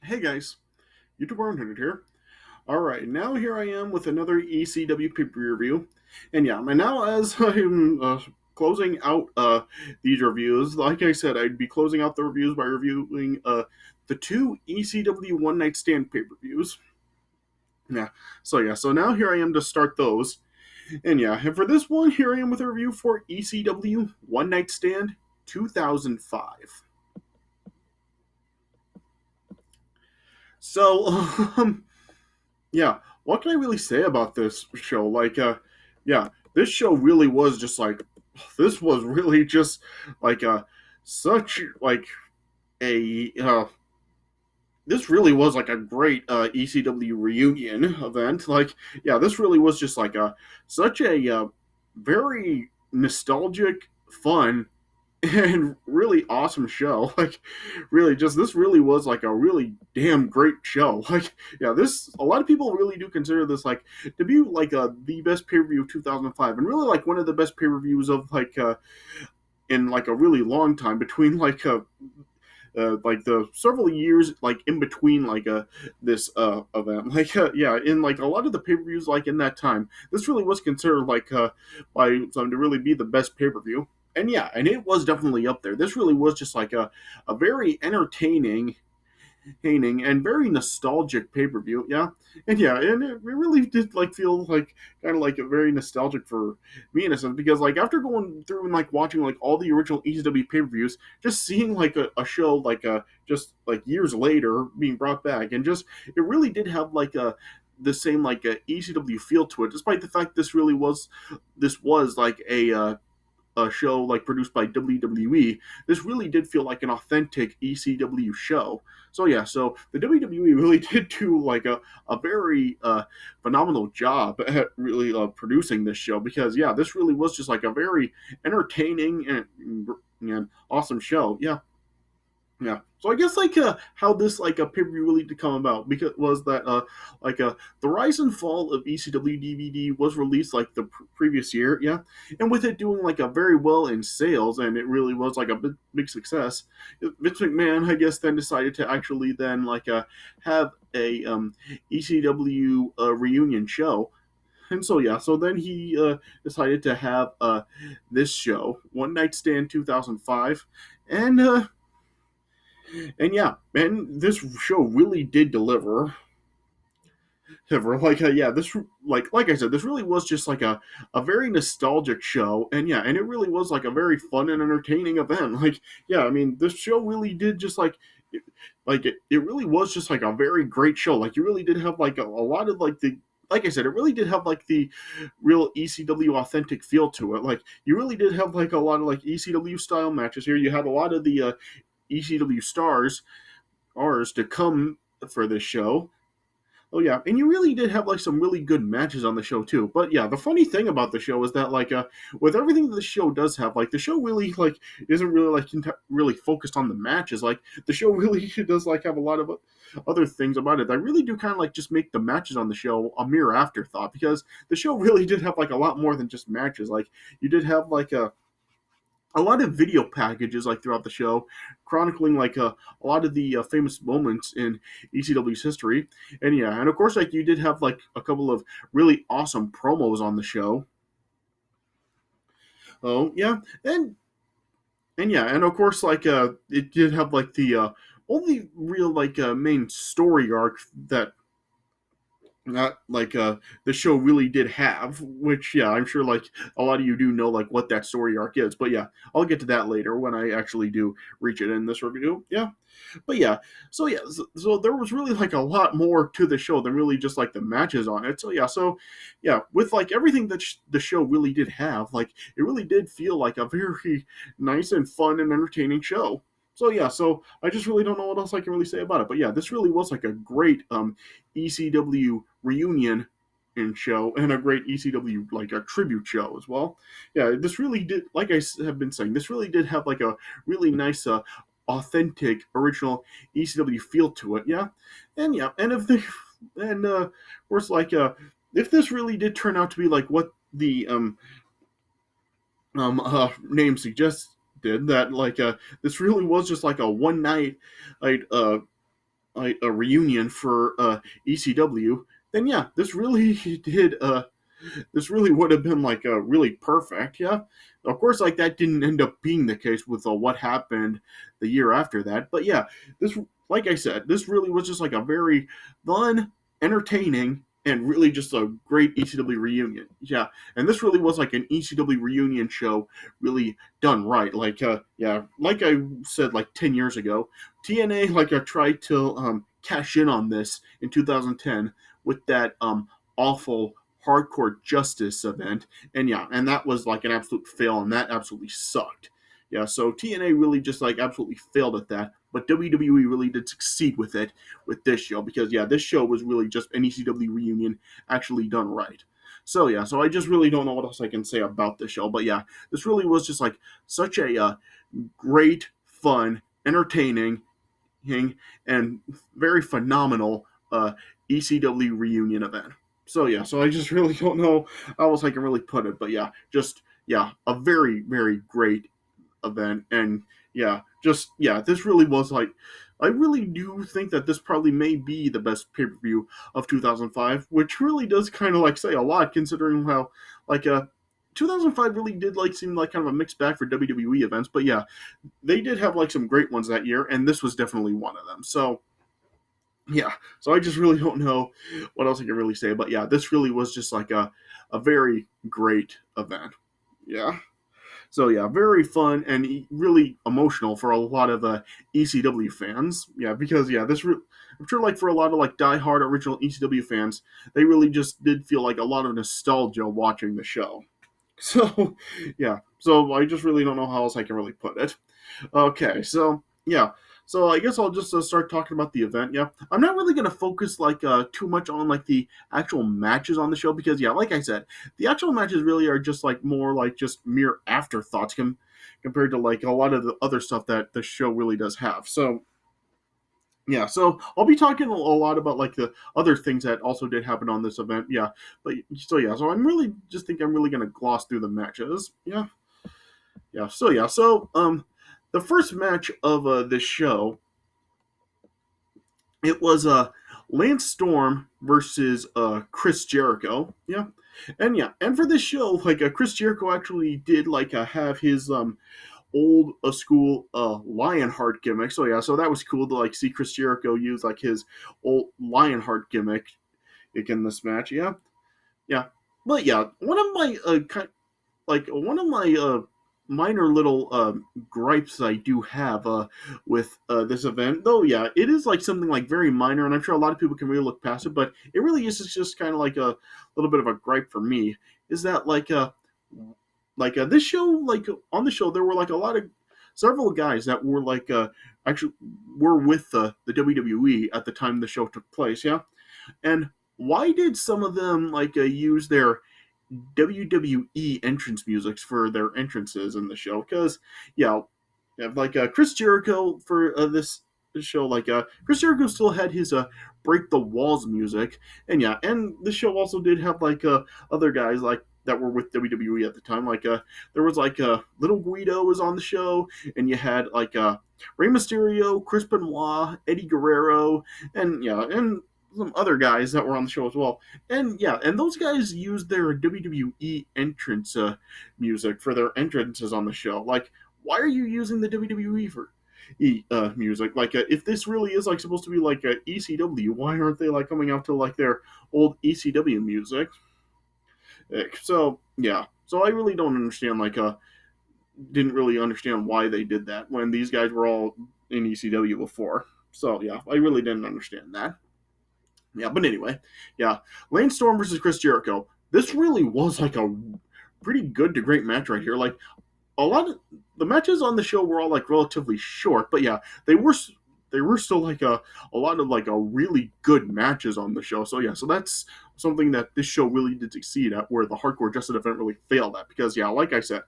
Hey guys, YouTube 100 here. Alright, now here I am with another ECW pay-per-view review. And yeah, and now as I'm closing out these reviews, like I said, I'd be closing out the reviews by reviewing the two ECW One Night Stand pay-per-views. So now here I am to start those. And for this one, here I am with a review for ECW One Night Stand 2005. So, yeah, what can I really say about this show? Yeah, this show really was just this was really just like such like a this really was like a great ECW reunion event. Yeah, this really was just like a such a very nostalgic, fun, and really awesome show. Really, just this really was like a really damn great show. Yeah, this a lot of people really do consider this to be the best pay per view of 2005, and really like one of the best pay per views of in like a really long time between like the several years in between this event. Yeah, in like a lot of the pay per views in that time, this really was considered by some to really be the best pay per view. And yeah, and it was definitely up there. This really was just a very entertaining and very nostalgic pay per view. Yeah, and yeah, and it really did feel kind of a very nostalgic for me in a sense because after going through and watching all the original ECW pay per views, just seeing a show just years later being brought back, and just it really did have the same ECW feel to it, despite the fact this was a show produced by WWE. This really did feel like an authentic ECW show. So yeah, so the WWE really did do a very phenomenal job at really producing this show because yeah, this really was just a very entertaining and awesome show. Yeah, yeah. So I guess how this a pay per view really did come about because was that the rise and fall of ECW DVD was released the previous year, yeah, and with it doing a very well in sales and it really was a big success. Vince McMahon I guess then decided to actually then have a ECW reunion show. And so yeah, so then he decided to have this show, One Night Stand 2005, and yeah, and this show really did deliver. Yeah, this like I said, this really was just a very nostalgic show, and yeah, and it really was a very fun and entertaining event. Yeah, I mean, this show really did just it really was just a very great show. You really did have a lot of the like I said, it really did have the real ECW authentic feel to it. You really did have a lot of ECW style matches here. You had a lot of the ECW stars to come for this show. Oh yeah, and you really did have some really good matches on the show too. But yeah, the funny thing about the show is that with everything that the show does have, the show really isn't really really focused on the matches. The show really does have a lot of other things about it that really do kind of just make the matches on the show a mere afterthought because the show really did have a lot more than just matches. You did have a lot of video packages throughout the show, chronicling a lot of the famous moments in ECW's history, and yeah, and of course you did have a couple of really awesome promos on the show. Oh yeah, and yeah, and of course it did have the only real main story arc that not the show really did have, which yeah, I'm sure a lot of you do know what that story arc is, but yeah, I'll get to that later when I actually do reach it in this review. Yeah, but yeah, so there was really a lot more to the show than really just the matches on it. So yeah, with everything that the show really did have, it really did feel like a very nice and fun and entertaining show. So yeah, so I just really don't know what else I can really say about it. But yeah, this really was a great ECW reunion in show and a great ECW a tribute show as well. Yeah, this really did, like I have been saying, this really did have a really nice authentic original ECW feel to it. Yeah, and if they and of course if this really did turn out to be what the name suggests, did that this really was just a one night like a reunion for ECW, then yeah, this really did this really would have been like a really perfect. Yeah, of course, like that didn't end up being the case with what happened the year after that. But yeah, this, like I said, this really was just like a very fun, entertaining, and really just a great ECW reunion. Yeah, and this really was like an ECW reunion show, really done right. Like yeah, like I said like 10 years ago, TNA like tried to cash in on this in 2010 with that awful hardcore justice event, and yeah, and that was like an absolute fail, and that absolutely sucked. Yeah, so TNA really just like absolutely failed at that, but WWE really did succeed with it with this show, because yeah, this show was really just an ECW reunion actually done right. So yeah, so I just really don't know what else I can say about this show, but yeah, this really was just like such a great, fun, entertaining, and very phenomenal ECW reunion event. So yeah, so I just really don't know how else I can really put it, but yeah, just yeah, a very very great event, and yeah, just yeah, this really was like, I really do think that this probably may be the best pay per view of 2005, which really does kind of like say a lot considering how like 2005 really did like seem like kind of a mixed bag for WWE events, but yeah, they did have like some great ones that year, and this was definitely one of them. So yeah, so I just really don't know what else I can really say, but yeah, this really was just like a very great event. Yeah. So yeah, very fun and really emotional for a lot of ECW fans. Yeah, because yeah, I'm sure like for a lot of like diehard original ECW fans, they really just did feel like a lot of nostalgia watching the show. So yeah, so I just really don't know how else I can really put it. Okay, so yeah, so I guess I'll just start talking about the event. Yeah, I'm not really gonna focus like too much on like the actual matches on the show, because yeah, like I said, the actual matches really are just like more like just mere afterthoughts compared to like a lot of the other stuff that the show really does have. So yeah, so I'll be talking a lot about like the other things that also did happen on this event. Yeah, but so yeah, so I'm really gonna gloss through the matches. Yeah, so the first match of this show, it was Lance Storm versus Chris Jericho. And for this show, like Chris Jericho actually did like have his old school Lionheart gimmick. So yeah, so that was cool to like see Chris Jericho use like his old Lionheart gimmick like, in this match. Yeah, yeah, but yeah, one of my minor little gripes I do have with this event, though. Yeah, it is like something like very minor, and I'm sure a lot of people can really look past it. But it really is just kind of like a little bit of a gripe for me. Is that this show, like on the show there were like a lot of several guys that were like actually were with the WWE at the time the show took place. Yeah, and why did some of them like use their WWE entrance musics for their entrances in the show? Because yeah, like Chris Jericho for this show, like Chris Jericho still had his break the walls music, and yeah, and the show also did have like other guys like that were with WWE at the time. Like there was like Little Guido was on the show, and you had like Rey Mysterio, Chris Benoit, Eddie Guerrero, and yeah, and some other guys that were on the show as well. And yeah, and those guys used their WWE entrance music for their entrances on the show. Like, why are you using the WWE for music? Like, if this really is like supposed to be like a ECW, why aren't they like coming out to like their old ECW music? So yeah, so I really don't understand. Like, didn't really understand why they did that when these guys were all in ECW before. So yeah, I really didn't understand that. Yeah, but anyway, yeah, Lance Storm versus Chris Jericho. This really was like a pretty good to great match right here. Like a lot of the matches on the show were all like relatively short, but yeah, they were still like a lot of like a really good matches on the show. So yeah, so that's something that this show really did succeed at, where the Hardcore Justice event really failed at. Because yeah, like I said,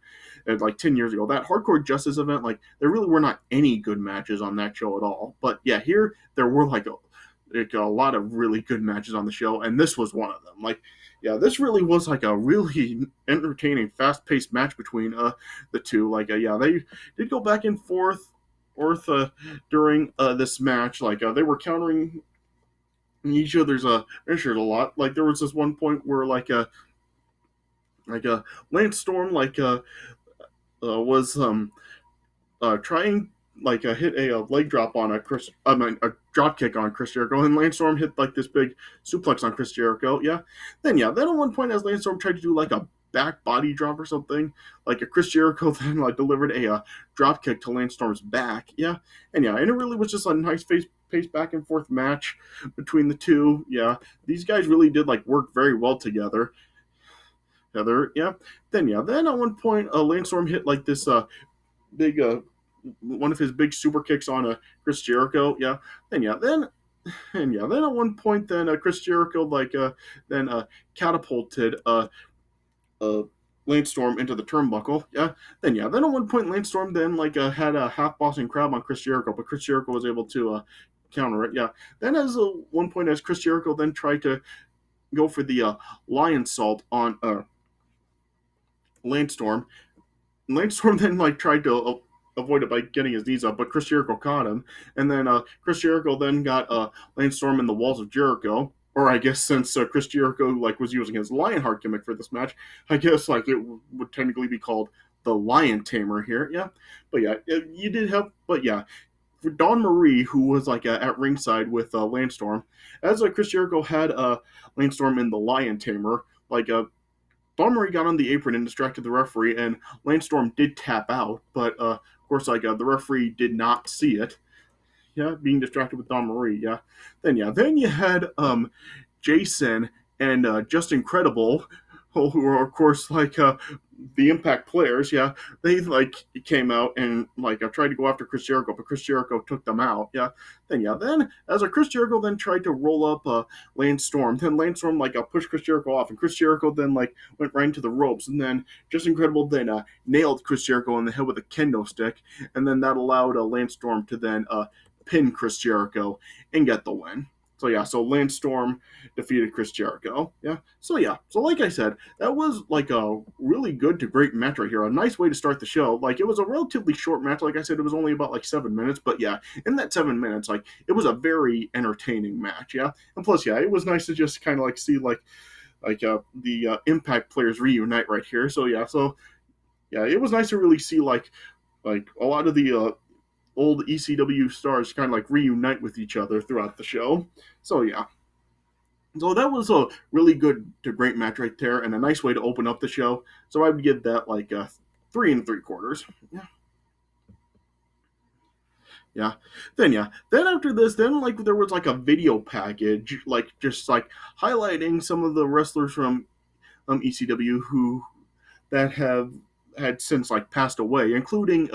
like 10 years ago, that Hardcore Justice event, like there really were not any good matches on that show at all. But yeah, here there were like a lot of really good matches on the show, and this was one of them. Like, yeah, this really was like a really entertaining, fast-paced match between the two. Like, yeah, they did go back and forth during this match. Like they were countering each other's finisher a lot. Like there was this one point where Lance Storm was trying hit a leg drop on a drop kick on Chris Jericho, and Lance Storm hit like this big suplex on Chris Jericho. Then at one point, as Lance Storm tried to do like a back body drop or something, like a Chris Jericho then like delivered a drop kick to Lance Storm's back. And it really was just a nice pace back and forth match between the two. These guys really did like work very well together. Then at one point, Lance Storm hit like this big one of his big super kicks on Chris Jericho. Then at one point, then Chris Jericho catapulted Lance Storm into the turnbuckle. Then at one point, Lance Storm then had a half Boston crab on Chris Jericho, but Chris Jericho was able to counter it. Then as one point, as Chris Jericho then tried to go for the lion salt on Lance Storm. Lance Storm then tried to avoid it by getting his knees up, but Chris Jericho caught him, and then Chris Jericho then got Lance Storm in the walls of Jericho. Or I guess since Chris Jericho was using his Lionheart gimmick for this match, I guess it would technically be called the Lion Tamer here. But you did have, for Dawn Marie, who was at ringside with Lance Storm, as Chris Jericho had Lance Storm in the Lion Tamer, Dawn Marie got on the apron and distracted the referee, and Lance Storm did tap out, but of course, the referee did not see it. Being distracted with Dawn Marie. Then you had Jason and Just Incredible, who are of course the Impact players. They came out and tried to go after Chris Jericho, but Chris Jericho took them out. Then as Chris Jericho then tried to roll up Lance Storm, then Lance Storm pushed Chris Jericho off, and Chris Jericho then went right into the ropes, and then Just Incredible then nailed Chris Jericho in the head with a kendo stick, and then that allowed Lance Storm to then pin Chris Jericho and get the win. So Lance Storm defeated Chris Jericho. So like I said, that was a really good to great match right here. A nice way to start the show. It was a relatively short match. Like I said, it was only about 7 minutes, but in that 7 minutes, it was a very entertaining match. And plus, it was nice to just kind of see the Impact players reunite right here. So it was nice to really see a lot of the old ECW stars kind of reunite with each other throughout the show. So that was a really good to great match right there, and a nice way to open up the show. So I would give that 3 3/4. Then after this, then there was a video package, just highlighting some of the wrestlers from ECW who that have had since passed away, including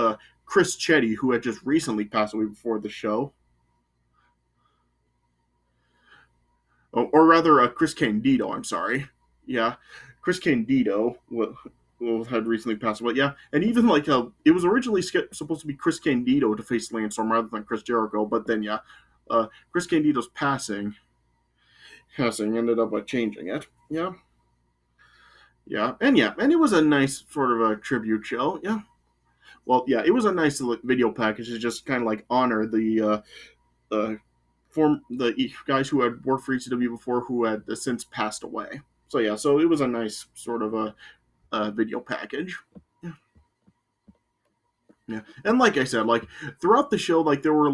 Chris Chetty, who had just recently passed away before the show. Or rather, Chris Candido, I'm sorry. Chris Candido had recently passed away. And even it was originally supposed to be Chris Candido to face Lance Storm rather than Chris Jericho, but then Chris Candido's passing ended up changing it. And it was a nice sort of a tribute show. Well, it was a nice video package to just kind of honor the guys who had worked for ECW before who had since passed away. So it was a nice sort of a video package. And like I said, throughout the show, there were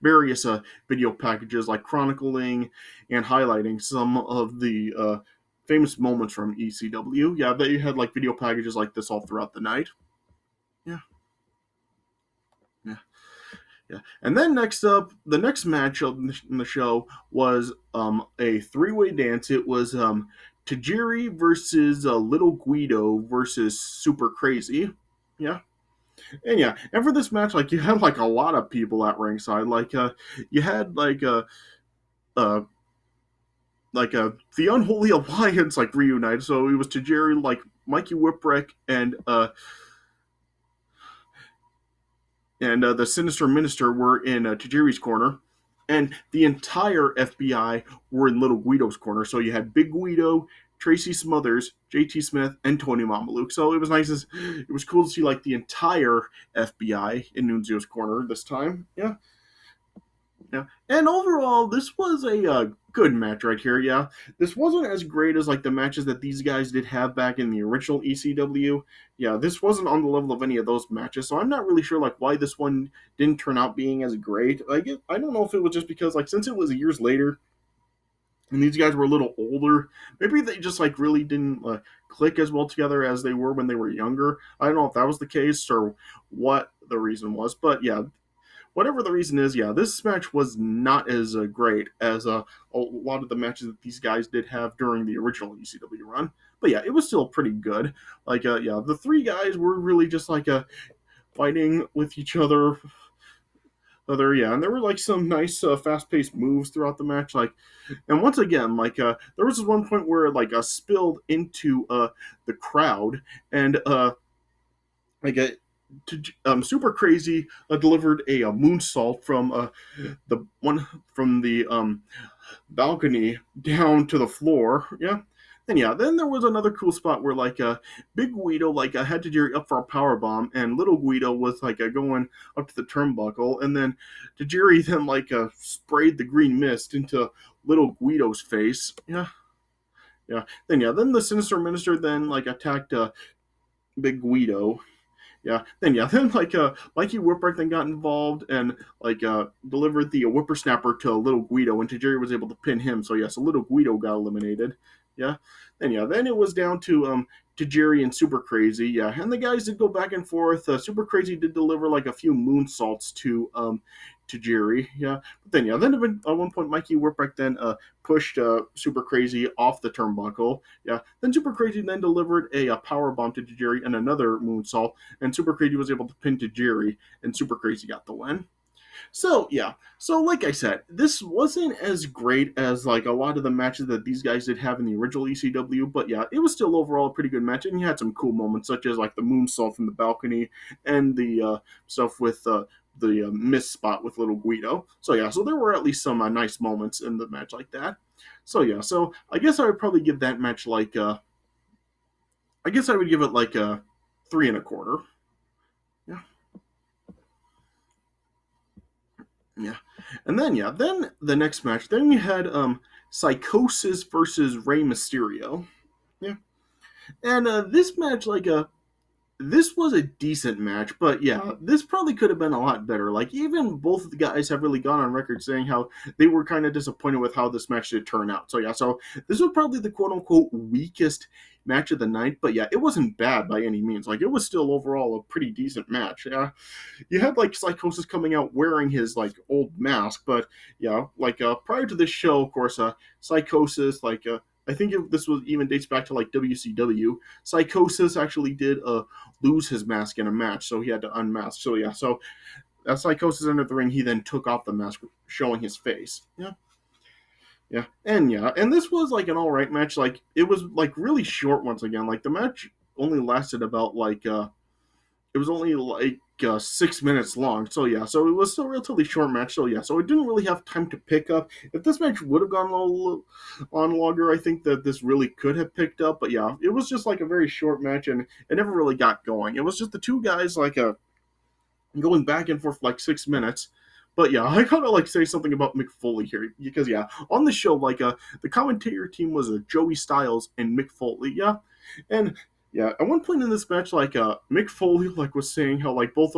various video packages chronicling and highlighting some of the famous moments from ECW. They had video packages like this all throughout the night. And then next up, the next match in the show was a three-way dance. It was Tajiri versus Little Guido versus Super Crazy. And for this match, you had a lot of people at ringside. You had the Unholy Alliance reunited. So it was Tajiri, Mikey Whipwreck, and the Sinister Minister were in Tajiri's corner, and the entire FBI were in Little Guido's corner. So you had Big Guido, Tracy Smothers, JT Smith, and Tony Mamaluke. So it was nice. It was cool to see like the entire FBI in Nunzio's corner this time. Yeah. Yeah, and overall, this was a good match right here. Yeah, this wasn't as great as like the matches that these guys did have back in the original ECW. Yeah, this wasn't on the level of any of those matches, so I'm not really sure like why this one didn't turn out being as great. Like, I don't know if it was just because like since it was years later and these guys were a little older, maybe they just like really didn't click as well together as they were when they were younger. I don't know if that was the case or what the reason was, but yeah, whatever the reason is, yeah, this match was not as great as a lot of the matches that these guys did have during the original ECW run. But yeah, it was still pretty good. Like, yeah, the three guys were really just like fighting with each other. Yeah, and there were like some nice fast-paced moves throughout the match. Like, and once again, like there was this one point where it like spilled into the crowd, and like Super Crazy delivered a moonsault from the one from the balcony down to the floor. Yeah. And yeah, then there was another cool spot where like Big Guido like had Tajiri up for a power bomb, and Little Guido was like going up to the turnbuckle, and then Tajiri then like sprayed the green mist into Little Guido's face. Yeah, yeah. Then the Sinister Minister then like attacked Big Guido. Then like Mikey Whipwreck then got involved and like delivered the whippersnapper to Little Guido, and Tajiri was able to pin him. So yeah, so Little Guido got eliminated. Yeah. Then it was down to Tajiri and Super Crazy. Yeah, and the guys did go back and forth. Super Crazy did deliver like a few moonsaults to Tajiri. Yeah, but then at one point Mikey Whipwreck then pushed Super Crazy off the turnbuckle. Yeah, then Super Crazy then delivered a power bomb to Tajiri and another moonsault, and Super Crazy was able to pin Tajiri, and Super Crazy got the win. So yeah, so like I said, this wasn't as great as like a lot of the matches that these guys did have in the original ECW, but yeah, it was still overall a pretty good match, and you had some cool moments such as like the moonsault from the balcony and the stuff with the miss spot with Little Guido. So yeah, so there were at least some nice moments in the match like that. So yeah, so I guess I would probably give that match like I guess I would give it like a 3.25. Yeah. Yeah. And then then the next match, then you had Psychosis versus Rey Mysterio. Yeah. And this match like this was a decent match, but yeah, this probably could have been a lot better. Like, even both of the guys have really gone on record saying how they were kind of disappointed with how this match did turn out. So yeah, so this was probably the quote-unquote weakest match of the night, but yeah, it wasn't bad by any means. Like, it was still overall a pretty decent match. Yeah, you had like Psychosis coming out wearing his like old mask, but yeah, like prior to this show, of course, Psychosis like I think this was even dates back to like WCW. Psychosis actually did lose his mask in a match, so he had to unmask. So yeah, so as Psychosis entered the ring, he then took off the mask, showing his face. Yeah, and this was like an all right match. Like, it was like really short once again. Like, the match only lasted about like it was only like 6 minutes long. So yeah, so it was still a relatively short match. So yeah, so it didn't really have time to pick up. If this match would have gone on longer, I think that this really could have picked up. But yeah, it was just like a very short match, and it never really got going. It was just the two guys like going back and forth for like 6 minutes. But yeah, I gotta like say something about Mick Foley here, because yeah, on the show like the commentator team was Joey Styles and Mick Foley. Yeah, and yeah, at one point in this match, like Mick Foley like was saying how like both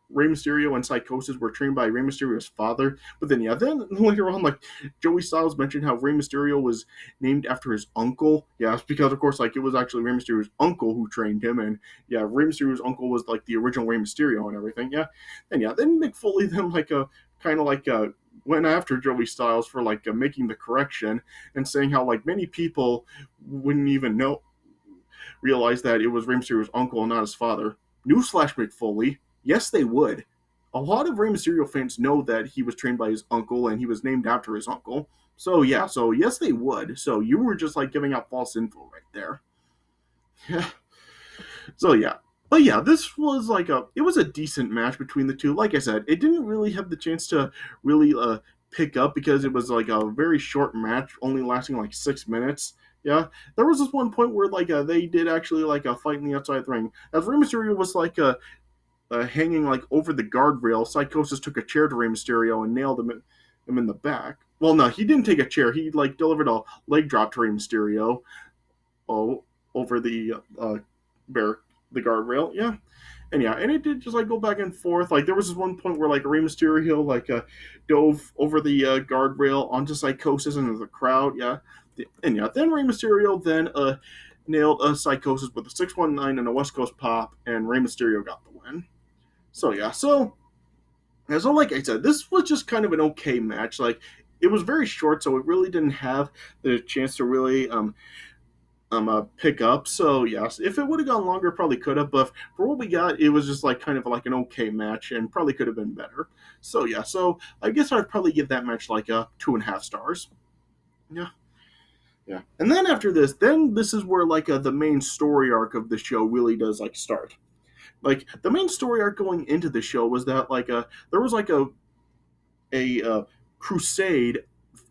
Rey Mysterio and Psychosis were trained by Rey Mysterio's father, but then then later on, like Joey Styles mentioned how Rey Mysterio was named after his uncle. Yeah, because of course like it was actually Rey Mysterio's uncle who trained him, and yeah, Rey Mysterio's uncle was like the original Rey Mysterio and everything. Yeah, and yeah, then Mick Foley then like kind of like went after Joey Styles for like making the correction and saying how like many people wouldn't even realize that it was Rey Mysterio's uncle and not his father. Newsflash, Mick Foley. Yes, they would. A lot of Rey Mysterio fans know that he was trained by his uncle and he was named after his uncle. So yeah, so yes, they would. So you were just like giving out false info right there. Yeah. So yeah. But yeah, this was like it was a decent match between the two. Like I said, it didn't really have the chance to really pick up because it was like a very short match, only lasting like 6 minutes. Yeah, there was this one point where like they did actually like a fight in the outside the ring. As Rey Mysterio was like hanging like over the guardrail, Psychosis took a chair to Rey Mysterio and nailed him in the back. Well, no, he didn't take a chair. He like delivered a leg drop to Rey Mysterio. Oh, over bear the guardrail. Yeah, and yeah, and it did just like go back and forth. Like there was this one point where like Rey Mysterio like dove over the guardrail onto Psychosis into the crowd. Yeah, and yeah, then Rey Mysterio then nailed Psychosis with a 619 and a West Coast pop, and Rey Mysterio got the win. So yeah, so like I said, this was just kind of an okay match. Like it was very short, so it really didn't have the chance to really pick up. So yes, if it would have gone longer, probably could have. But for what we got, it was just like kind of like an okay match, and probably could have been better. So yeah, so I guess I'd probably give that match like a 2.5 stars. Yeah, yeah. And then after this, then this is where like the main story arc of the show really does like start. Like the main story arc going into the show was that like there was like a crusade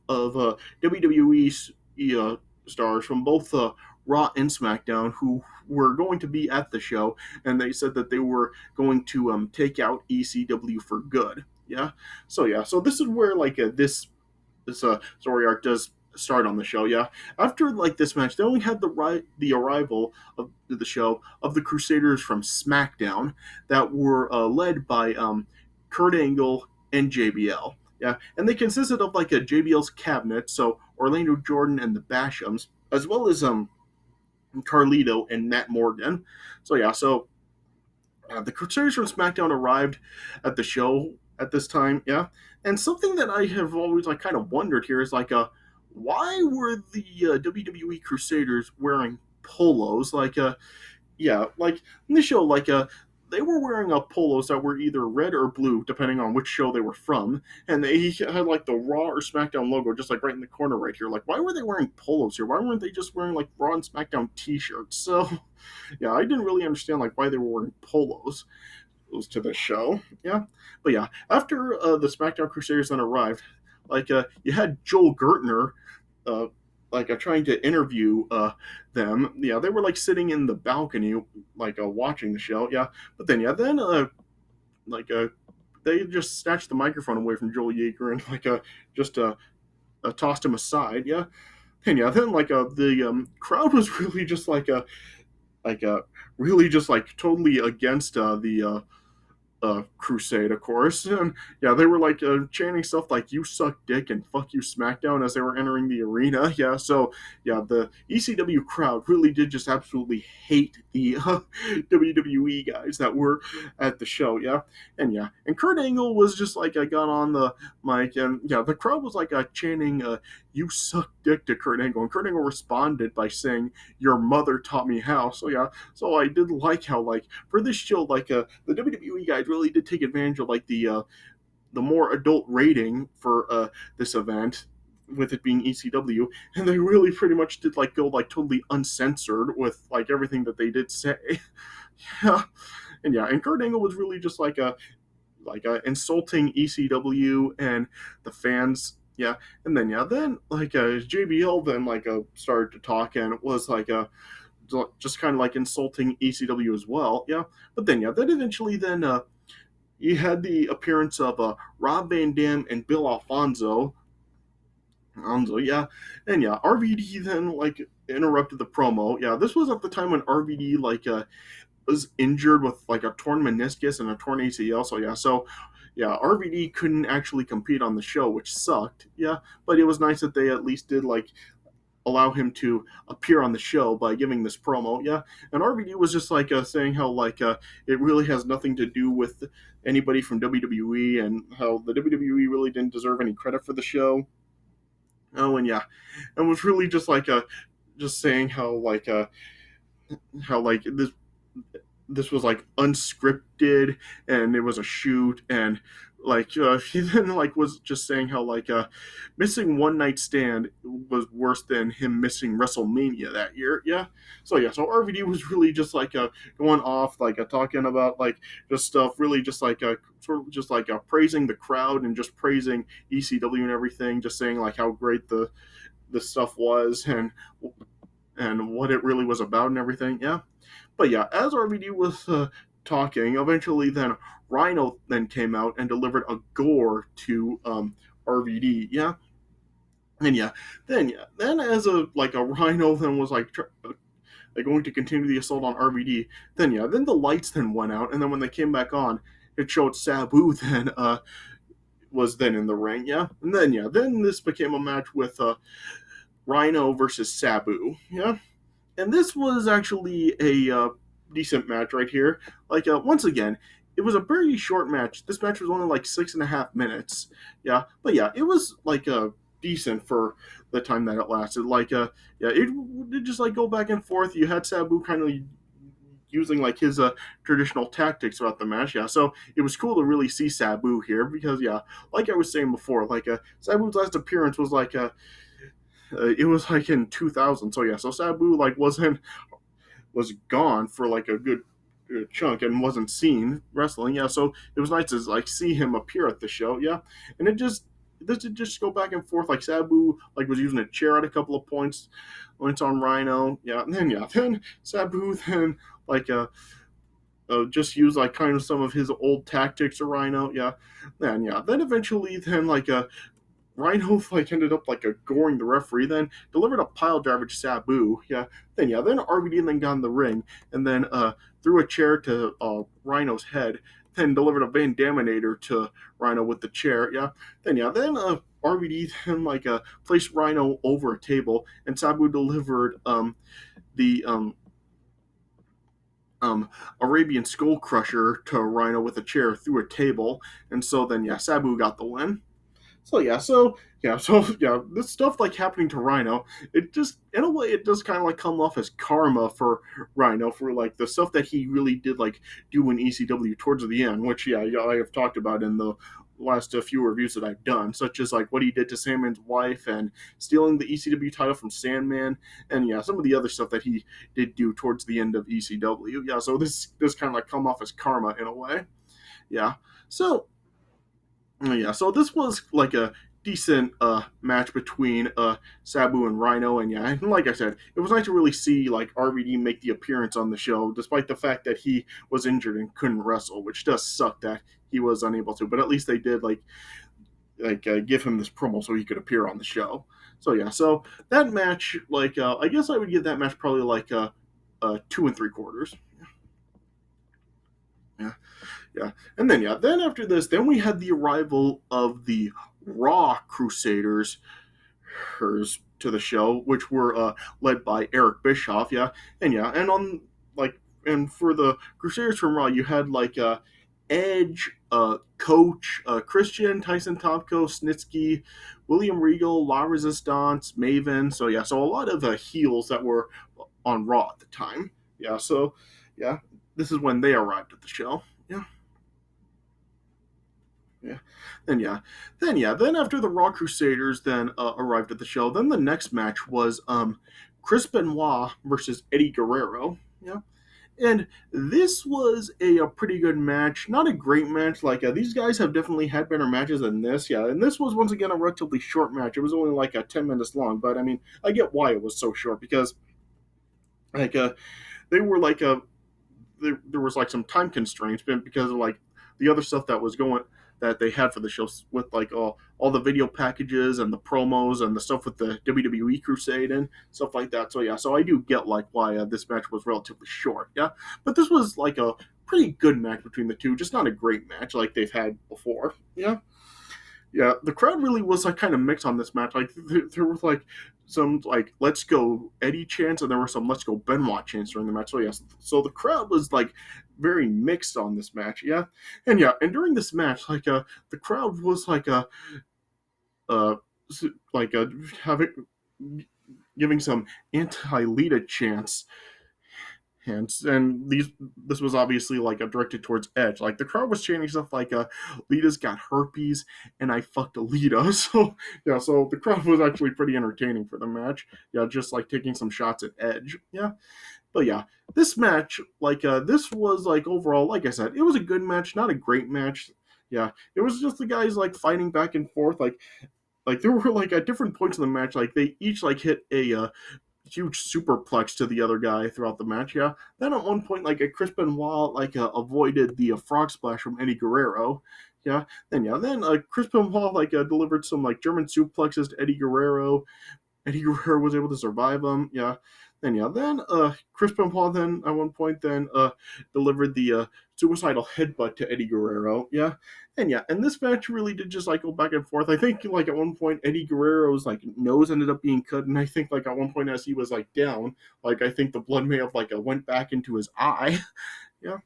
of WWE stars from both Raw and SmackDown who were going to be at the show, and they said that they were going to take out ECW for good. Yeah, so yeah, so this is where like this story arc does start on the show. Yeah, after like this match, they only had the arrival of the show of the Crusaders from SmackDown that were led by Kurt Angle and JBL. Yeah, and they consisted of like a JBL's cabinet, so Orlando Jordan and the Bashams, as well as Carlito and Matt Morgan. So yeah, so the Crusaders from SmackDown arrived at the show at this time. Yeah, and something that I have always like kind of wondered here is like why were the WWE Crusaders wearing polos? Like yeah, like in the show, like they were wearing polos that were either red or blue, depending on which show they were from, and they had like the Raw or SmackDown logo just like right in the corner right here. Like, why were they wearing polos here? Why weren't they just wearing like Raw and SmackDown T-shirts? So, yeah, I didn't really understand like why they were wearing polos to the show. Yeah, but yeah, after the SmackDown Crusaders then arrived, like you had Joel Gertner uh, like trying to interview them. Yeah, they were like sitting in the balcony, like watching the show. Yeah, but then yeah, then like they just snatched the microphone away from Joel Yeager and like just tossed him aside. Yeah, and yeah, then like the crowd was really just like really just like totally against the crusade, of course. And yeah, they were like chanting stuff like "You suck dick" and "Fuck you, SmackDown" as they were entering the arena. Yeah, so yeah, the ECW crowd really did just absolutely hate the WWE guys that were at the show. Yeah, and Kurt Angle was just like I got on the mic, and yeah, the crowd was like chanting "You suck dick" to Kurt Angle, and Kurt Angle responded by saying "Your mother taught me how." So yeah, so I did like how like for this show, like the WWE guys really did take advantage of like the more adult rating for this event, with it being ECW, and they really pretty much did like go like totally uncensored with like everything that they did say. Yeah, and Kurt Angle was really just like insulting ECW and the fans. Yeah, and then yeah, then like JBL then like started to talk and was like just kind of like insulting ECW as well. Yeah, but then yeah, then eventually then you had the appearance of Rob Van Dam and Bill Alfonso. Yeah, and yeah, RVD then like interrupted the promo. Yeah, this was at the time when RVD like was injured with like a torn meniscus and a torn ACL. So yeah, RVD couldn't actually compete on the show, which sucked. Yeah, but it was nice that they at least did like allow him to appear on the show by giving this promo. Yeah, and RVD was just like saying how like it really has nothing to do with anybody from WWE and how the WWE really didn't deserve any credit for the show. Oh, and yeah, and was really just like just saying how like this was like unscripted and it was a shoot, and like he then like was just saying how like missing one night stand was worse than him missing WrestleMania that year. Yeah, so yeah, so RVD was really just like going off like talking about like just stuff really just like sort of just like praising the crowd and just praising ECW and everything, just saying like how great the stuff was. And and what it really was about and everything. Yeah, but yeah, as RVD was talking, eventually then Rhyno then came out and delivered a gore to RVD. Yeah, and then as a Rhino then was going to continue the assault on RVD. Then the lights then went out, and then when they came back on, it showed Sabu then was then in the ring. Yeah, and then this became a match with Rhyno versus Sabu. Yeah, and this was actually a decent match right here. Once again, it was a very short match. This match was only like 6.5 minutes. Yeah, but yeah, it was decent for the time that it lasted. Yeah, it just go back and forth. You had Sabu kind of using his traditional tactics throughout the match. Yeah, so it was cool to really see Sabu here because yeah, like I was saying before, Sabu's last appearance was it was in 2000. So yeah, so Sabu was gone for a good chunk and wasn't seen wrestling. Yeah, so it was nice to see him appear at the show. Yeah, and this did just go back and forth. Sabu was using a chair at a couple of points when it's on Rhyno. Then Sabu then just used kind of some of his old tactics to Rhyno. Then eventually then Rhyno ended up goring the referee, then delivered a pile driver to Sabu. Then RVD then got in the ring and then threw a chair to Rhino's head. Then delivered a Van Daminator to Rhyno with the chair. Then RVD then placed Rhyno over a table, and Sabu delivered the Arabian Skull Crusher to Rhyno with a chair through a table, and so then Sabu got the win. This stuff happening to Rhyno, it just in a way it does kind of come off as karma for Rhyno for the stuff that he really did do in ECW towards the end, which I have talked about in the last few reviews that I've done, such as what he did to Sandman's wife and stealing the ECW title from Sandman, and some of the other stuff that he did do towards the end of ECW. So this kind of come off as karma in a way. So so this was a decent match between Sabu and Rhyno, and like I said, it was nice to really see RVD make the appearance on the show, despite the fact that he was injured and couldn't wrestle, which does suck that he was unable to. But at least they did give him this promo so he could appear on the show. So that match, I guess I would give that match probably 2 3/4. And then after this, then we had the arrival of the Raw Crusaders to the show, which were led by Eric Bischoff. And on and for the Crusaders from Raw, you had Edge, Coach, Christian, Tyson Topko, Snitsky, William Regal, La Resistance, Maven. So a lot of heels that were on Raw at the time. This is when they arrived at the show. Then after the Raw Crusaders then arrived at the show, then the next match was Chris Benoit versus Eddie Guerrero. And this was a pretty good match. Not a great match. These guys have definitely had better matches than this. And this was once again a relatively short match. It was only 10 minutes long, but I mean, I get why it was so short because they were there was some time constraints because of the other stuff that they had for the show with all the video packages and the promos and the stuff with the WWE Crusade and stuff like that. So I do get why this match was relatively short. But this was a pretty good match between the two, just not a great match like they've had before. The crowd really was kind of mixed on this match. There was some "Let's go Eddie" chants, and there were some "Let's go Benoit" chants during the match. So the crowd was very mixed on this match. And during this match, the crowd was having giving some anti-Lita chants. And this was obviously directed towards Edge. The crowd was chanting stuff Lita's got herpes and I fucked a Lita. So the crowd was actually pretty entertaining for the match. Just taking some shots at Edge. But this match, this was overall, like I said, it was a good match, not a great match. It was just the guys fighting back and forth. There were at different points in the match, they each hit a huge superplex to the other guy throughout the match. Yeah. Then at one point, like a Chris Benoit avoided the frog splash from Eddie Guerrero. Yeah. Then Chris Benoit delivered some like German suplexes to Eddie Guerrero. Eddie Guerrero was able to survive them. Yeah. Then Chris Benoit then at one point then delivered the suicidal headbutt to Eddie Guerrero. Yeah. And this match really did just like go back and forth. I think like at one point Eddie Guerrero's like nose ended up being cut, and I think like at one point as he was like down, like I think the blood may have went back into his eye. Yeah.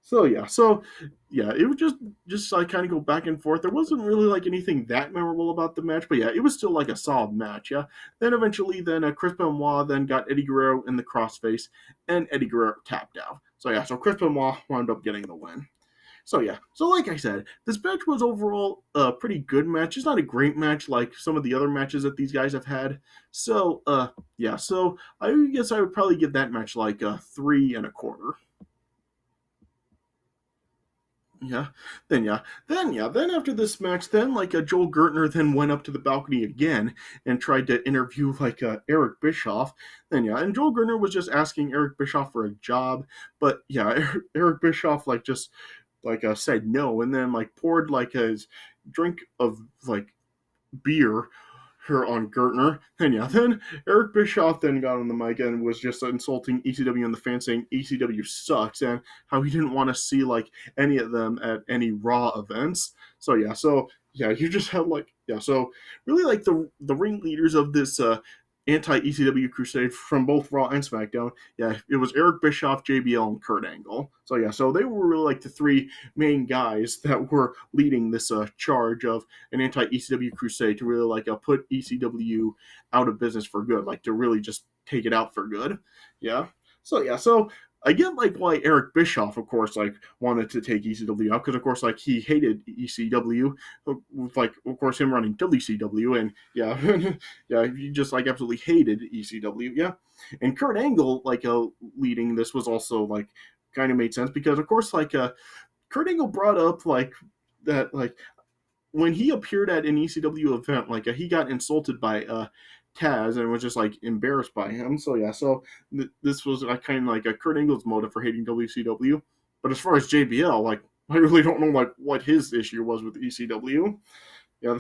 So it would just like kind of go back and forth. There wasn't really like anything that memorable about the match, but yeah, it was still like a solid match. Yeah. Then eventually, then Chris Benoit then got Eddie Guerrero in the crossface, and Eddie Guerrero tapped out. So Chris Benoit wound up getting the win. So like I said, this match was overall a pretty good match. It's not a great match like some of the other matches that these guys have had. So I guess I would probably give that match like a 3 and a quarter. Yeah. Then after this match, then Joel Gertner then went up to the balcony again and tried to interview Eric Bischoff. And Joel Gertner was just asking Eric Bischoff for a job, but yeah, Eric Bischoff just said no, and then poured his drink of beer her on Gertner. Then Eric Bischoff then got on the mic and was just insulting ECW and the fans, saying ECW sucks and how he didn't want to see any of them at any Raw events. So you just have so really the ringleaders of this anti ECW crusade from both Raw and SmackDown. Yeah, it was Eric Bischoff, JBL, and Kurt Angle. So they were really the three main guys that were leading this charge of an anti ECW crusade to really put ECW out of business for good, to really just take it out for good. Yeah. So I get why Eric Bischoff, of course, wanted to take ECW out, because of course he hated ECW with of course him running WCW, and yeah, yeah, he just absolutely hated ECW. Yeah. And Kurt Angle leading this was also kind of made sense, because of course Kurt Angle brought up that when he appeared at an ECW event, he got insulted by Taz and was just embarrassed by him. This was kind of Kurt Angle's motive for hating WCW. But as far as JBL, I really don't know what his issue was with ECW. Yeah,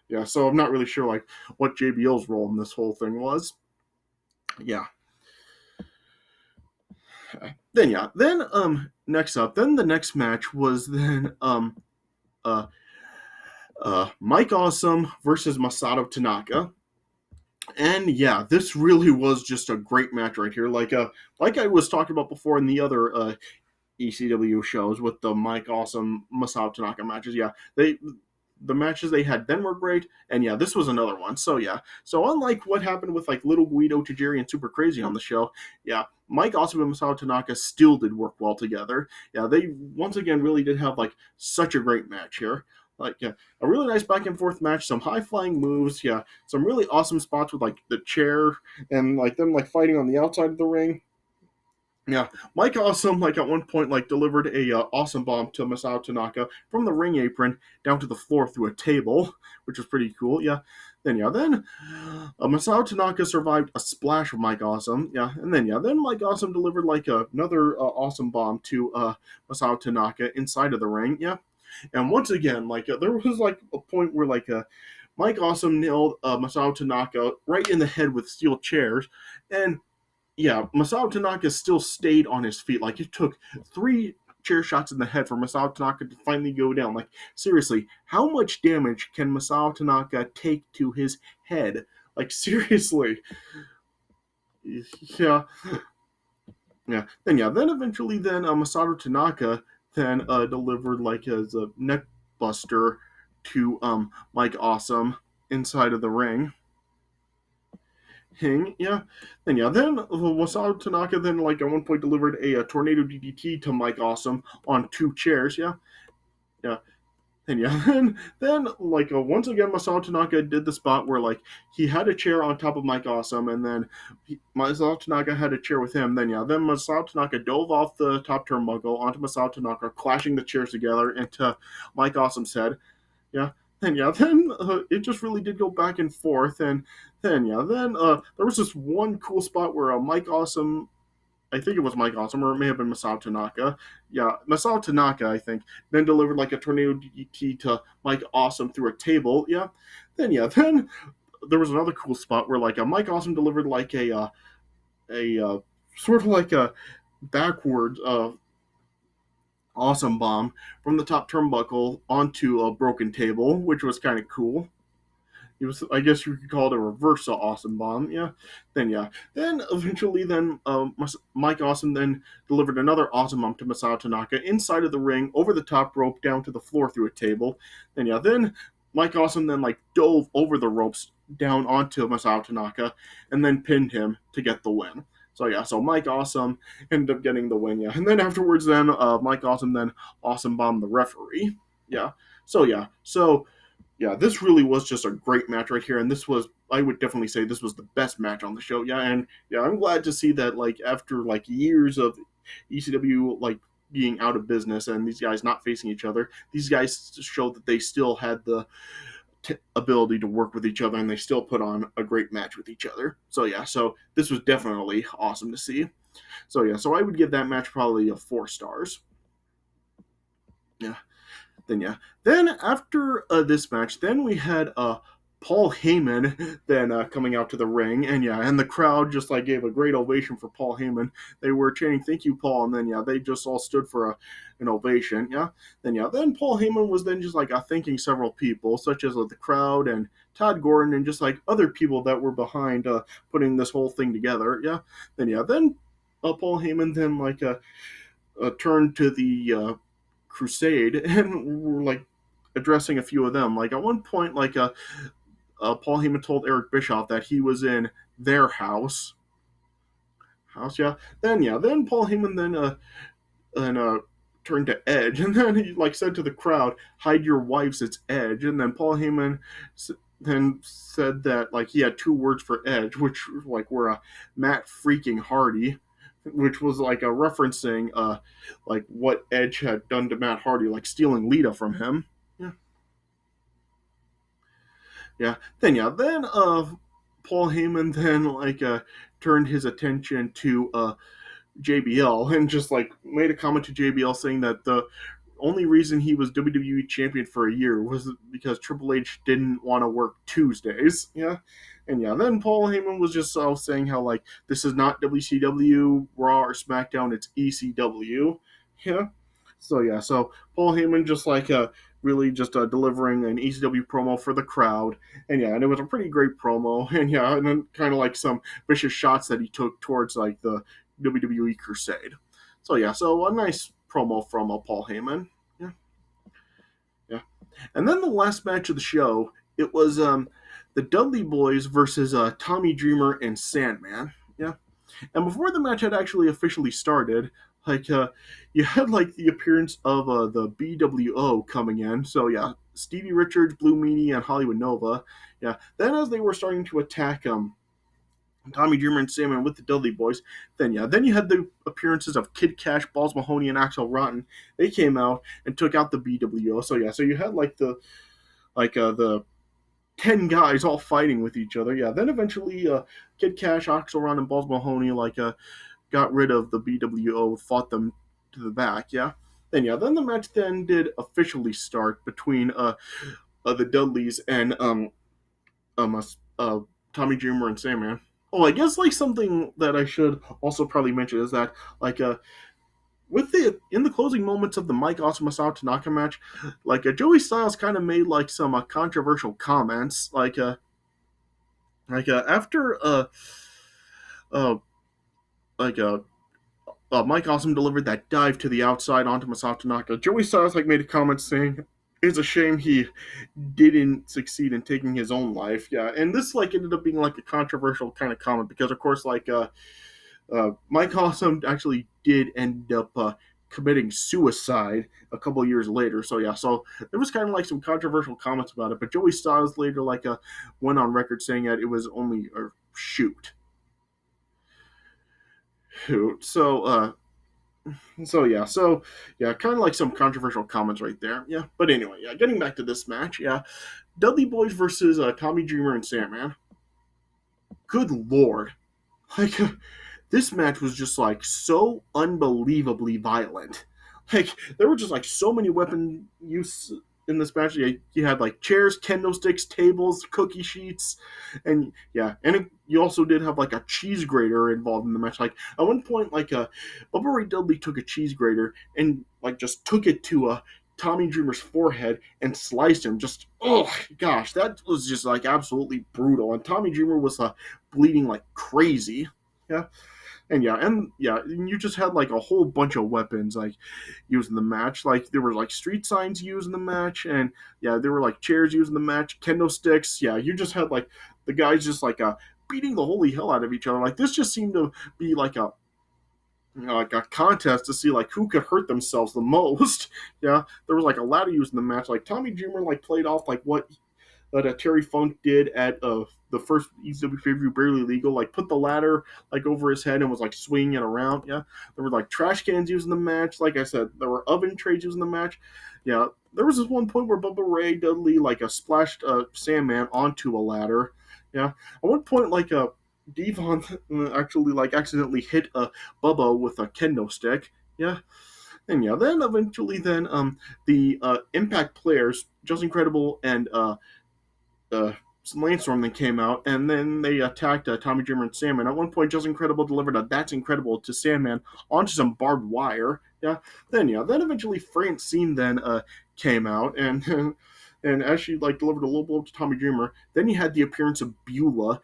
yeah. So I'm not really sure what JBL's role in this whole thing was. Yeah. Then next up, then the next match was then Mike Awesome versus Masato Tanaka. And yeah, this really was just a great match right here. Like I was talking about before in the other ECW shows with the Mike Awesome Masato Tanaka matches. Yeah, the matches they had then were great, and yeah, this was another one. So unlike what happened with Little Guido, Tajiri, and Super Crazy on the show, yeah, Mike Awesome and Masato Tanaka still did work well together. Yeah, they once again really did have such a great match here. A really nice back and forth match, some high flying moves, yeah, some really awesome spots with the chair and them fighting on the outside of the ring. Yeah, Mike Awesome at one point delivered a awesome bomb to Masato Tanaka from the ring apron down to the floor through a table, which was pretty cool. Yeah, then Masato Tanaka survived a splash from Mike Awesome. Yeah, and then Mike Awesome delivered another awesome bomb to Masato Tanaka inside of the ring. Yeah. And once again, there was a point where Mike Awesome nailed Masato Tanaka right in the head with steel chairs, and yeah, Masato Tanaka still stayed on his feet. It took 3 chair shots in the head for Masato Tanaka to finally go down. Seriously, how much damage can Masato Tanaka take to his head? Seriously. Yeah. Yeah. Then eventually Masato Tanaka then delivered his neck buster to Mike Awesome inside of the ring. Yeah. Then Masato Tanaka then at one point delivered a tornado DDT to Mike Awesome on 2 chairs. Yeah. Yeah. Then once again Masato Tanaka did the spot where he had a chair on top of Mike Awesome, and then Masato Tanaka had a chair with him. Then Masato Tanaka dove off the top turnbuckle onto Masato Tanaka, clashing the chairs together into Mike Awesome's head. Yeah. And yeah, then it just really did go back and forth, and then there was this one cool spot where Mike Awesome, I think it was Mike Awesome, or it may have been Masato Tanaka. Yeah, Masato Tanaka, I think, then delivered like a tornado DDT to Mike Awesome through a table. Then there was another cool spot where like Mike Awesome delivered like a sort of like a backward awesome bomb from the top turnbuckle onto a broken table, which was kind of cool. It was, I guess you could call it a reverse awesome bomb. Then eventually, then Mike Awesome then delivered another awesome bomb to Masato Tanaka inside of the ring, over the top rope, down to the floor through a table. Then Mike Awesome then like dove over the ropes down onto Masato Tanaka, and then pinned him to get the win. So Mike Awesome ended up getting the win. And then afterwards, then Mike Awesome then awesome bombed the referee. Yeah. So yeah. So yeah, this really was just a great match right here, and this was, I would definitely say, this was the best match on the show. And I'm glad to see that like after like years of ECW like being out of business and these guys not facing each other, these guys showed that they still had the ability to work with each other, and they still put on a great match with each other. So this was definitely awesome to see. So I would give that match probably a 4 stars. Yeah. Then after this match, then we had Paul Heyman then coming out to the ring, and the crowd just like gave a great ovation for Paul Heyman. They were chanting "Thank you, Paul," and then they just all stood for an ovation. Then Paul Heyman was then just like thanking several people, such as the crowd and Todd Gordon and just like other people that were behind putting this whole thing together. Then Paul Heyman then like turned to the crusade and were like addressing a few of them. Like at one point, like Paul Heyman told Eric Bischoff that he was in their house. Then Paul Heyman then turned to Edge, and then he like said to the crowd, "Hide your wives, it's Edge." And then Paul Heyman then said that like he had 2 words for Edge, which like were Matt freaking Hardy, which was like a referencing like what Edge had done to Matt Hardy, like stealing Lita from him. Then Paul Heyman then like turned his attention to JBL and just like made a comment to JBL saying that the only reason he was WWE champion for a year was because Triple H didn't want to work Tuesdays. Then Paul Heyman was just saying how like this is not WCW, Raw, or SmackDown, it's ECW. So Paul Heyman just like really just delivering an ECW promo for the crowd, and it was a pretty great promo, and then kind of like some vicious shots that he took towards like the WWE crusade. So a nice promo from Paul Heyman. And then the last match of the show, it was the Dudley Boyz versus Tommy Dreamer and Sandman. And before the match had actually officially started, like you had like the appearance of the BWO coming in. So Stevie Richards, Blue Meanie, and Hollywood Nova. Then as they were starting to attack Tommy Dreamer and Sandman with the Dudley Boyz, then you had the appearances of Kid Cash, Balls Mahoney, and Axel Rotten. They came out and took out the BWO. So you had like the 10 guys all fighting with each other. Then eventually Kid Cash, Axel Rotten, and Balls Mahoney like got rid of the BWO, fought them to the back. Then the match then did officially start between the Dudleys and Tommy Dreamer and Sandman. Oh, I guess like something that I should also probably mention is that like in the closing moments of the Mike Awesome Masato Tanaka match, like Joey Styles kind of made like some controversial comments, like after uh like Mike Awesome delivered that dive to the outside onto Masato Tanaka. Joey Styles like made a comment saying it's a shame he didn't succeed in taking his own life. And this like ended up being like a controversial kind of comment because of course like Mike Awesome actually did end up committing suicide a couple years later. So there was kind of like some controversial comments about it, but Joey Styles later like went on record saying that it was only a shoot. So So kind of like some controversial comments right there. Yeah, but anyway, yeah, getting back to this match, yeah, Dudley Boyz versus Tommy Dreamer and Sandman. Good lord, like this match was just like so unbelievably violent. Like there were just like so many weapon use in this match. You had like chairs, kendo sticks, tables, cookie sheets, and yeah, and you also did have like a cheese grater involved in the match. Like at one point, like Bubba Ray Dudley took a cheese grater and like just took it to Tommy Dreamer's forehead and sliced him. Just oh gosh, that was just like absolutely brutal. And Tommy Dreamer was bleeding like crazy. Yeah. And you just had like a whole bunch of weapons like used in the match. Like there were like street signs used in the match, and yeah, there were like chairs used in the match, kendo sticks. Yeah, you just had like the guys just like beating the holy hell out of each other. Like this just seemed to be like a contest to see like who could hurt themselves the most. Yeah, there was like a ladder used in the match. Like Tommy Dreamer like played off like what that Terry Funk did at the first ECW pay-per-view, Barely Legal, like put the ladder like over his head and was like swinging it around. Yeah, there were like trash cans used in the match. Like I said, there were oven trays used in the match. Yeah, there was this one point where Bubba Ray Dudley like splashed Sandman onto a ladder. Yeah, at one point like Devon actually like accidentally hit Bubba with a kendo stick. Yeah, and yeah, then eventually the Impact players, Just Incredible and uh, Landstorm then came out, and then they attacked Tommy Dreamer and Sandman. At one point, Just Incredible delivered a "That's Incredible" to Sandman onto some barbed wire. Then eventually Francine then came out, and and as she like delivered a low blow to Tommy Dreamer, then you had the appearance of Beulah,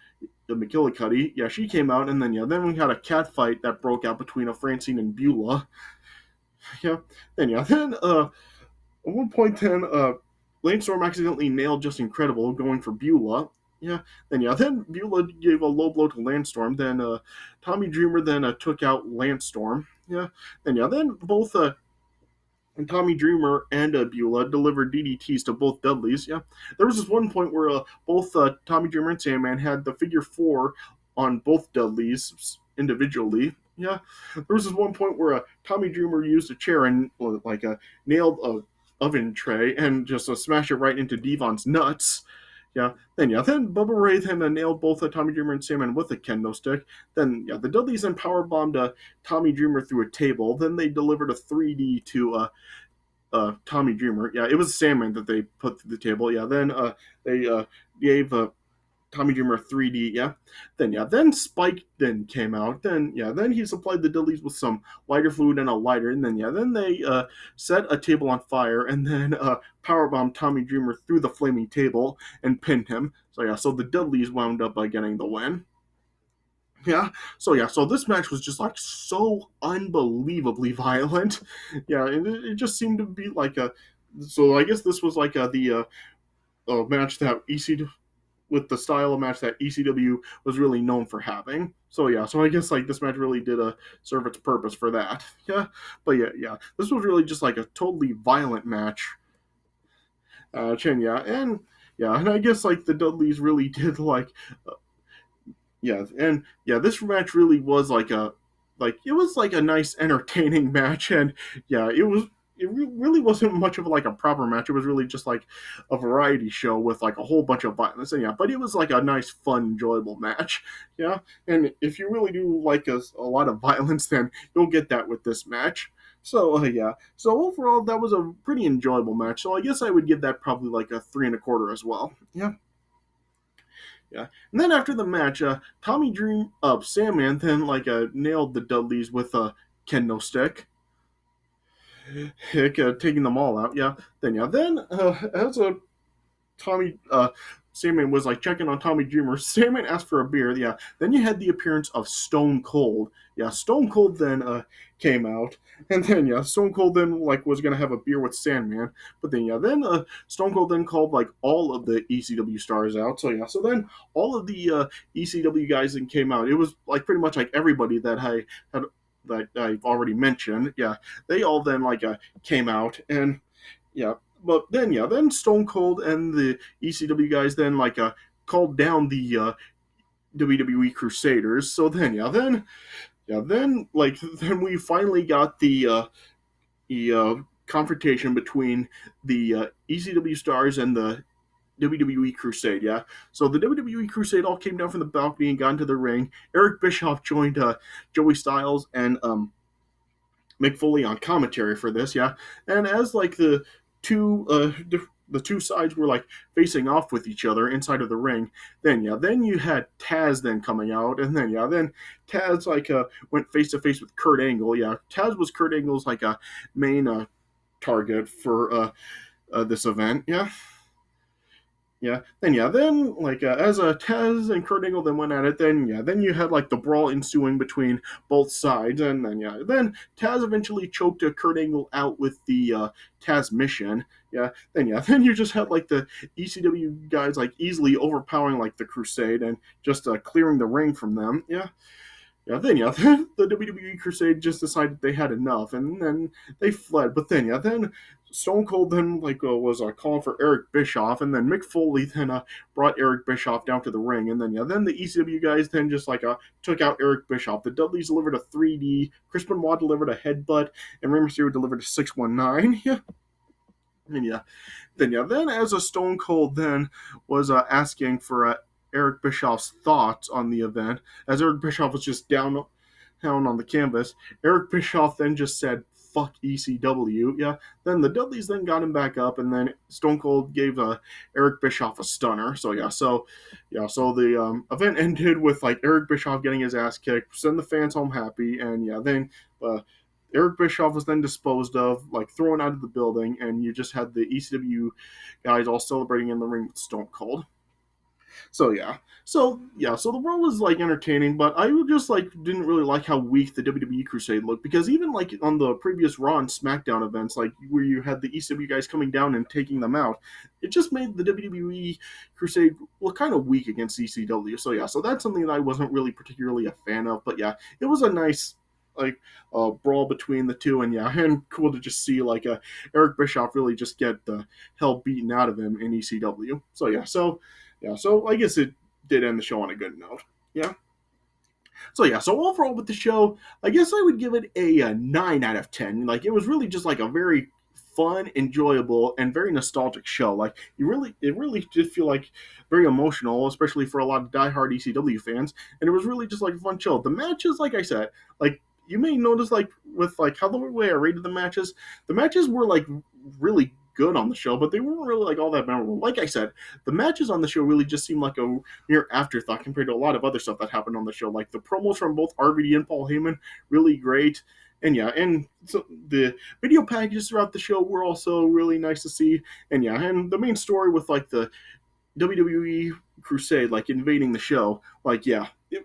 the McGillicuddy. Yeah, she came out, and then we had a cat fight that broke out between Francine and Beulah. Yeah, then at one point, Landstorm accidentally nailed Just Incredible, going for Beulah. Then Beulah gave a low blow to Landstorm. Then Tommy Dreamer then took out Landstorm. Then both and Tommy Dreamer and Beulah delivered DDTs to both Dudleys. Yeah, there was this one point where both Tommy Dreamer and Sandman had the figure four on both Dudleys individually. Yeah, there was this one point where Tommy Dreamer used a chair and nailed a oven tray and just smashed it right into Devon's nuts. Then Bubba Ray then nailed both Tommy Dreamer and Sandman with a kendo stick. Then the Dudleys then power bombed Tommy Dreamer through a table. Then they delivered a 3D to Tommy Dreamer. Yeah, it was Sandman that they put through the table. Yeah, then they gave Tommy Dreamer 3D, Then Spike then came out. Then he supplied the Dudleys with some lighter fluid and a lighter. And then they set a table on fire and then powerbombed Tommy Dreamer through the flaming table and pinned him. So the Dudleys wound up by getting the win. So this match was just like so unbelievably violent. Yeah, and it just seemed to be like a. So I guess this was like the match that ECW with the style of match that ECW was really known for having. So I guess like this match really did serve its purpose for that. This was really just like a totally violent match. And I guess like the Dudleys really did like, this match really was like it was like a nice entertaining match, and it really wasn't much of like a proper match. It was really just like a variety show with like a whole bunch of violence. And but it was like a nice, fun, enjoyable match. Yeah, and if you really do like a lot of violence, then you'll get that with this match. So overall, that was a pretty enjoyable match. So I guess I would give that probably like a 3.25 as well. And then after the match, Tommy Dream Sandman then like nailed the Dudleys with a kendo stick. Taking them all out. Then as Tommy Sandman was like checking on Tommy Dreamer, Sandman asked for a beer. Then you had the appearance of Stone Cold. Stone Cold then came out, and then Stone Cold then like was gonna have a beer with Sandman, but then Stone Cold then called like all of the ECW stars out. So then all of the ECW guys then came out. It was like pretty much like everybody that I had that I've already mentioned. They all then like came out, and but then Stone Cold and the ECW guys then like called down the WWE Crusaders. So then yeah, then then we finally got the confrontation between the ECW stars and the WWE Crusade, yeah. So the WWE Crusade all came down from the balcony and got into the ring. Eric Bischoff joined Joey Styles and Mick Foley on commentary for this, yeah. And as two the two sides were facing off with each other inside of the ring, then you had Taz then coming out, and then Taz went face to face with Kurt Angle, yeah. Taz was Kurt Angle's a main target for this event, yeah. Yeah, then as Taz and Kurt Angle then went at it, then you had the brawl ensuing between both sides, and then Taz eventually choked Kurt Angle out with the Taz mission. Then you just had the ECW guys easily overpowering the Crusade and just clearing the ring from them. Then the WWE Crusade just decided they had enough, and then they fled. But then Stone Cold then was calling for Eric Bischoff, and then Mick Foley then brought Eric Bischoff down to the ring, and then the ECW guys then just took out Eric Bischoff. The Dudleys delivered a 3D, Chris Benoit delivered a headbutt, and Rey Mysterio delivered a 619. Then as a Stone Cold then was asking for Eric Bischoff's thoughts on the event, as Eric Bischoff was just down on the canvas. Eric Bischoff then just said, "Fuck ECW." Yeah. Then the Dudleys then got him back up, and then Stone Cold gave Eric Bischoff a stunner. So the event ended with Eric Bischoff getting his ass kicked, send the fans home happy, and then Eric Bischoff was then disposed of, thrown out of the building, and you just had the ECW guys all celebrating in the ring with Stone Cold. So the Raw was entertaining, but I just didn't really like how weak the WWE Crusade looked, because even on the previous Raw and SmackDown events, where you had the ECW guys coming down and taking them out, it just made the WWE Crusade look kind of weak against ECW. So that's something that I wasn't really particularly a fan of. But it was a nice brawl between the two, and cool to just see Eric Bischoff really just get the hell beaten out of him in ECW. So I guess it did end the show on a good note. Yeah. So overall with the show, I guess I would give it a 9 out of 10. It was really just a very fun, enjoyable, and very nostalgic show. It really did feel very emotional, especially for a lot of diehard ECW fans. And it was really just a fun show. The matches, like I said, you may notice with how the way I rated the matches were really good on the show, but they weren't really all that memorable. Like I said, the matches on the show really just seemed like a mere afterthought compared to a lot of other stuff that happened on the show. The promos from both RVD and Paul Heyman, really great. And so the video packages throughout the show were also really nice to see. And the main story with the WWE Crusade invading the show,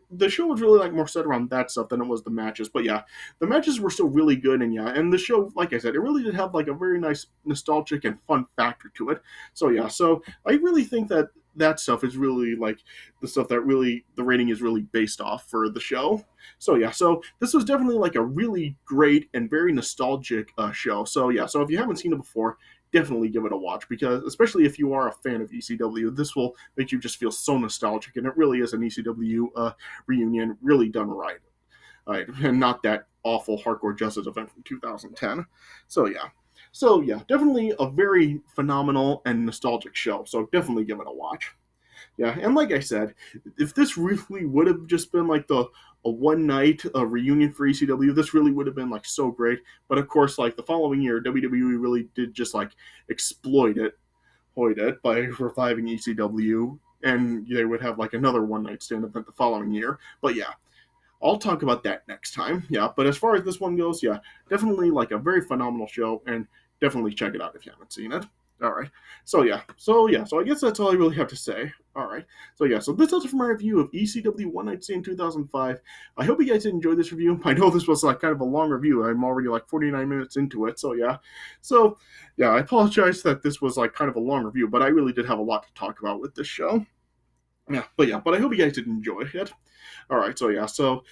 the show was really more set around that stuff than it was the matches. But the matches were still really good, and the show, like I said, it really did have a very nice nostalgic and fun factor to it. So I really think that stuff is really the stuff that really the rating is really based off for the show. So this was definitely a really great and very nostalgic show. So if you haven't seen it before, definitely give it a watch, because especially if you are a fan of ECW, this will make you just feel so nostalgic, and it really is an ECW reunion really done right, and not that awful Hardcore Justice event from 2010. So definitely a very phenomenal and nostalgic show, so definitely give it a watch. And like I said, if this really would have just been a one night reunion for ECW, this really would have been so great. But of course, the following year, WWE really did just exploit it by reviving ECW, and they would have another one night stand event the following year. But I'll talk about that next time. But as far as this one goes, definitely a very phenomenal show, and definitely check it out if you haven't seen it. All right. So I guess that's all I really have to say. All right. So this is my review of ECW One Night Stand 2005. I hope you guys did enjoy this review. I know this was kind of a long review. I'm already 49 minutes into it. So I apologize that this was kind of a long review, but I really did have a lot to talk about with this show. But I hope you guys did enjoy it. All right. So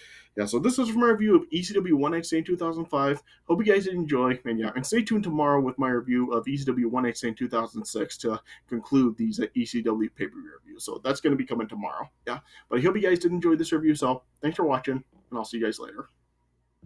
this is my review of ECW One Night Stand 2005. Hope you guys did enjoy, and stay tuned tomorrow with my review of ECW One Night Stand 2006 to conclude these ECW pay-per-view reviews. So that's going to be coming tomorrow. But I hope you guys did enjoy this review. So thanks for watching, and I'll see you guys later.